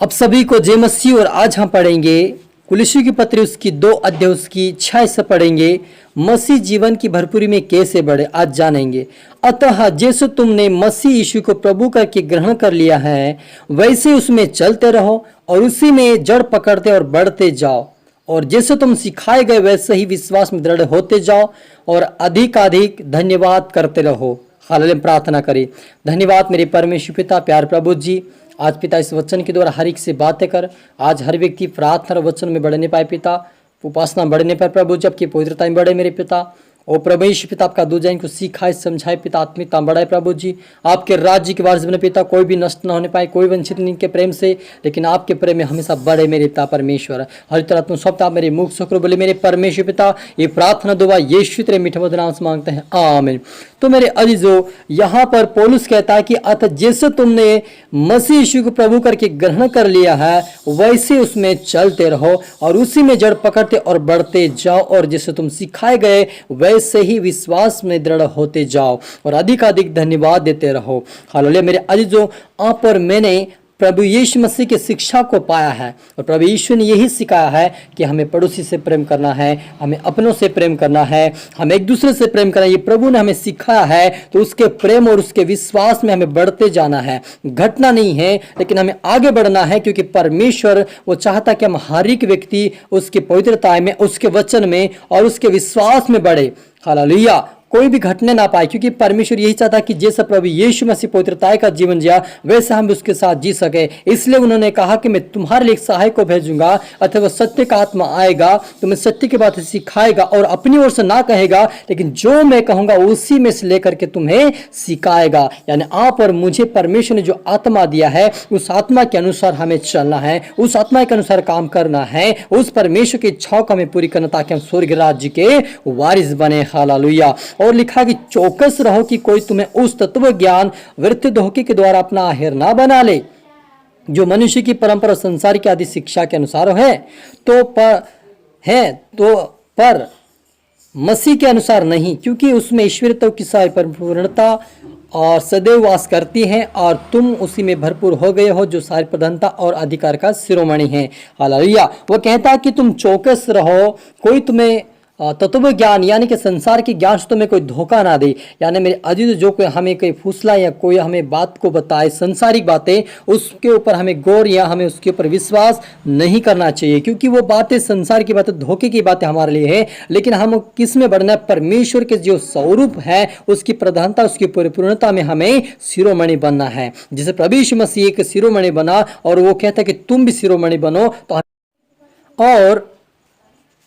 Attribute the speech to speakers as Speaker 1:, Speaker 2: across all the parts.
Speaker 1: अब सभी को जय मसीह। और आज हम पढ़ेंगे कुलुस्सी की पत्री उसकी 2 अध्याय उसकी 6 से पढ़ेंगे। मसीह जीवन की भरपूरी में कैसे बढ़े आज जानेंगे। अतः जैसे तुमने मसीह यीशु को प्रभु करके ग्रहण कर लिया है वैसे उसमें चलते रहो और उसी में जड़ पकड़ते और बढ़ते जाओ। और जैसे तुम सिखाए गए वैसे ही विश्वास में दृढ़ होते जाओ और अधिकाधिक धन्यवाद करते रहो। हालेलुया। प्रार्थना करें। धन्यवाद मेरे परमेश्वर पिता, प्यार प्रभु जी, आज पिता इस वचन के द्वारा हर एक से बातें कर। आज हर व्यक्ति प्रार्थना और वचन में बढ़ने पाए पिता, उपासना बढ़ने पाए प्रभु, जबकि पवित्रता में बढ़े मेरे पिता। ओ प्रभेश पिता, आपका दूजा इनको सिखाए समझाए पिता, आत्मिकता बढ़ाए प्रभु जी। आपके राज्य के वारिस बने पिता, कोई भी नष्ट न होने पाए, कोई वंचित नहीं के प्रेम से, लेकिन आपके प्रेम में हमेशा बढ़े मेरे पिता परमेश्वर। हर तरह तुम सब आप मेरे मुख शक्र बोले मेरे परमेश्वर पिता। ये प्रार्थना दुआ यीशु तेरे मीठे मधुर नाम से मांगते हैं, आमीन। तो मेरे अजीजों, यहाँ पर पौलुस कहता है कि अतः जैसे तुमने मसीह यीशु को प्रभु करके ग्रहण कर लिया है वैसे उसमें चलते रहो और उसी में जड़ पकड़ते और बढ़ते जाओ। और जैसे तुम सिखाए गए वैसे ही विश्वास में दृढ़ होते जाओ और अधिकाधिक धन्यवाद देते रहो। हालेलुया। मेरे अजीजों, आप और मैंने प्रभु यीशु मसीह की शिक्षा को पाया है और प्रभु यीशु ने यही सिखाया है कि हमें पड़ोसी से प्रेम करना है, हमें अपनों से प्रेम करना है, हमें एक दूसरे से प्रेम करना है। ये प्रभु ने हमें सिखाया है, तो उसके प्रेम और उसके विश्वास में हमें बढ़ते जाना है, घटना नहीं है, लेकिन हमें आगे बढ़ना है, क्योंकि परमेश्वर वो चाहता कि हम हर एक व्यक्ति उसकी पवित्रता में, उसके वचन में और उसके विश्वास में बढ़े। हालेलुया। कोई भी घटने ना पाए, क्योंकि परमेश्वर यही चाहता कि जैसे प्रभु यीशु मसीह पवित्रता का जीवन जिया वैसे हम भी उसके साथ जी सके। इसलिए उन्होंने कहा कि मैं तुम्हारे लिए एक सहायक को भेजूंगा, अथवा वो सत्य का आत्मा आएगा, तुम्हें सत्य की बात सिखाएगा और अपनी ओर से ना कहेगा, लेकिन जो मैं कहूंगा उसी में से लेकर के तुम्हें सिखाएगा। यानी आप और मुझे परमेश्वर ने जो आत्मा दिया है उस आत्मा के अनुसार हमें चलना है, उस आत्मा के अनुसार काम करना है, उस परमेश्वर की इच्छाओं को हमें पूरी करना, ताकि हम स्वर्ग राज्य के वारिस बने। हालेलुया। और लिखा कि चौकस रहो कि कोई तुम्हें उस तत्व ज्ञान व्यर्थ धोखे के द्वारा अपना आहेर ना बना ले, जो मनुष्य की परंपरा संसार की आदि शिक्षा के अनुसार पर मसीह के अनुसार नहीं, क्योंकि उसमें ईश्वरत्व की सारी परिपूर्णता और सदैव वास करती है और तुम उसी में भरपूर हो गए हो, जो सारी प्रधानता और अधिकार का शिरोमणि है। हालेलुया। वो कहता है कि तुम चौकस रहो, कोई तुम्हें तत्व ज्ञान यानी कि संसार के ज्ञान से तुम्हें कोई धोखा ना दे। यानी मेरे अजीज, जो कोई हमें कोई फूसला या कोई हमें बात को बताए, संसारिक बातें, उसके ऊपर हमें गौर या हमें उसके ऊपर विश्वास नहीं करना चाहिए, क्योंकि वो बातें संसार की बातें, धोखे की बातें हमारे लिए है। लेकिन हम किस में बढ़ना है? परमेश्वर के जो स्वरूप है, उसकी प्रधानता, उसकी परिपूर्णता में हमें शिरोमणि बनना है। जैसे प्रभु यीशु मसीह एक शिरोमणि बना और वो कहता है कि तुम भी शिरोमणि बनो। तो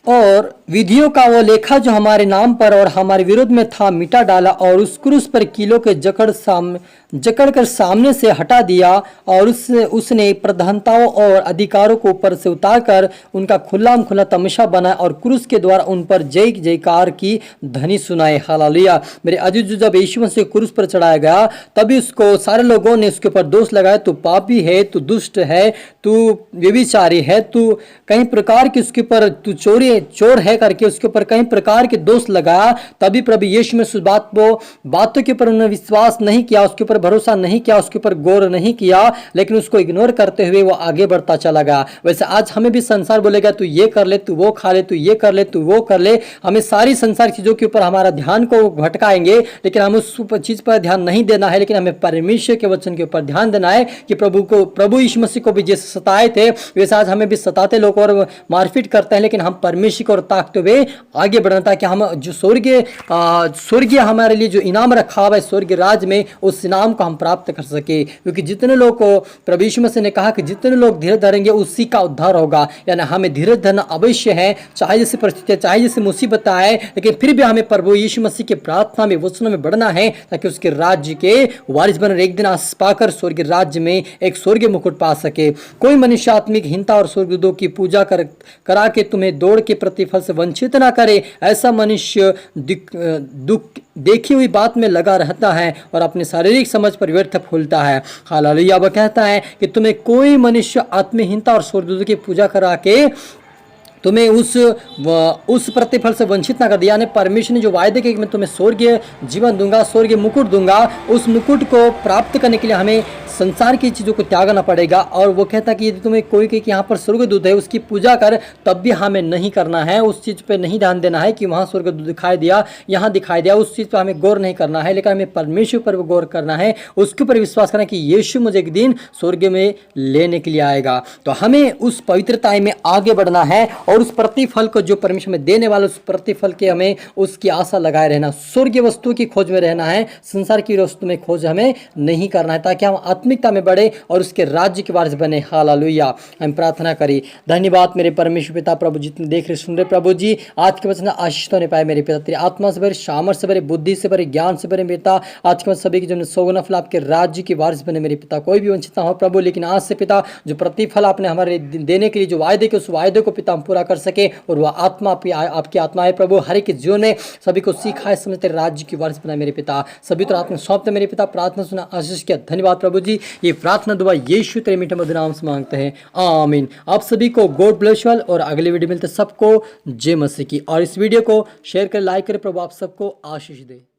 Speaker 1: और विधियों का वो लेखा जो हमारे नाम पर और हमारे विरोध में था मिटा डाला, और उस क्रूस पर कीलों के जकड़ कर सामने से हटा दिया, और उसने प्रधानताओं और अधिकारों को ऊपर से उतारकर उनका खुला तमाशा बनाया और क्रूस के द्वारा उन पर जय जयकार की ध्वनि सुनाए। हालेलुया। मेरे अजीज, जब यीशु मसीह क्रूस पर चढ़ाया गया तभी उसको सारे लोगों ने उसके ऊपर दोष लगाया, तू पापी है, तू दुष्ट है, तू व्यभिचारी है, तू कई प्रकार की उसके ऊपर, तू चोर है करके उसके ऊपर कई प्रकार के दोष लगाया। तभी प्रभु यीशु में उस बातों के ऊपर उन्होंने विश्वास नहीं किया, उसके ऊपर भरोसा नहीं किया, उसके ऊपर गौर नहीं किया, लेकिन उसको इग्नोर करते हुए वो आगे बढ़ता चला गया। वैसे आज हमें भी संसार बोलेगा तू ये कर ले, तू वो खा ले, तू ये कर ले, तू वो कर ले। हमें सारी संसार चीजों के ऊपर हमारा ध्यान को भटकाएंगे, लेकिन हमें उस चीज पर ध्यान नहीं देना है, लेकिन हमें परमेश्वर के वचन के ऊपर ध्यान देना है कि प्रभु यीशु मसीह को भी जैसे सताए थे वैसे आज हमें भी सताते लोग और मारपीट करते हैं, लेकिन हम परमेश्वर को ताकते हुए आगे बढ़ना, ताकि हम जो स्वर्गीय हमारे लिए जो इनाम रखा हुआ है स्वर्गीय राज्य में, उस इनाम को हम प्राप्त कर सके। क्योंकि जितने लोग को प्रभु यीशु मसीह ने कहा कि जितने लोग धीरज धरेंगे उसी का उद्धार होगा। यानी हमें धीरज धरना अवश्य है, चाहे जैसी परिस्थिति, चाहे जैसी मुसीबत आए, लेकिन फिर भी हमें प्रभु यीशु मसीह की प्रार्थना में, वचनों में बढ़ना है, ताकि उसके राज्य के वारिस बनकर एक दिन आस पाकर स्वर्गीय राज्य में एक स्वर्गीय मुकुट पा सके। कोई मनुष्य आत्मिक हिंता और स्वर्गदूतों की पूजा करा के तुम्हें दौड़ के प्रतिफल से वंचित ना करे। ऐसा मनुष्य देखी हुई बात में लगा रहता है और अपने शारीरिक समझ पर व्यर्थ फूलता है। हालेलुया। वह कहता है कि तुम्हें कोई मनुष्य आत्महीनता और स्वर्गदूतों की पूजा करा के तुम्हें उस प्रतिफल से वंचित ना कर दिया। यानी परमेश्वर ने जो वायदे किए कि मैं तुम्हें स्वर्गीय जीवन दूंगा, स्वर्गीय मुकुट दूंगा, उस मुकुट को प्राप्त करने के लिए हमें संसार की चीज़ों को त्यागना पड़ेगा। और वो कहता कि यदि तुम्हें कोई कहे कि यहाँ पर स्वर्गदूत है उसकी पूजा कर, तब भी हमें नहीं करना है, उस चीज़ पे नहीं ध्यान देना है कि वहाँ स्वर्गदूत दिखाई दिया, यहाँ दिखाई दिया, उस चीज़ पर हमें गौर नहीं करना है, लेकिन हमें परमेश्वर पर गौर करना है, उसके ऊपर विश्वास करना कि यीशु मुझे एक दिन स्वर्ग में लेने के लिए आएगा। तो हमें उस पवित्रता में आगे बढ़ना है और उस प्रतिफल को जो परमेश्वर में देने वाला उस प्रतिफल के हमें उसकी आशा लगाए रहना, स्वर्गीय वस्तु की खोज में रहना है, संसार की वस्तु में खोज हमें नहीं करना है, ताकि हम आत्मिकता में बढ़े और उसके राज्य के वारिस बने। हालेलुया। हम प्रार्थना करें। धन्यवाद मेरे परमेश्वर पिता, प्रभु जितने देख रहे सुन रहे प्रभु जी, आज के वचन आशीष होने पाए मेरे पिता, तेरी आत्मा से भरे, सामर्थ से भरे, बुद्धि से भरे, ज्ञान से भरे पिता, आज के सभी के जो सौगुना फल आपके राज्य की वारिस बने मेरे पिता। कोई भी वंचित ना हो प्रभु, लेकिन आज से पिता जो प्रतिफल आपने हमारे देने के लिए जो वायदे के उस वायदे को पिता हम पूरा कर सके, और वह आत्मा आपकी आत्मा है प्रभु हर एक जीवन में सभी को सिखाए समझते राज्य की वारिस बनाए मेरे पिता। सभी तो आत्मा सौंपते मेरे पिता, प्रार्थना सुना आशीष किया। धन्यवाद प्रभु जी। ये प्रार्थना दुआ यीशु तेरे मीठे मधुर नाम से मांगते हैं, आमीन। आप सभी को गॉड ब्लेस यू ऑल, और अगले वीडियो मिलते सबको जय मसीह की। और इस वीडियो को शेयर करें, लाइक करें। प्रभु आप सबको आशीष दे।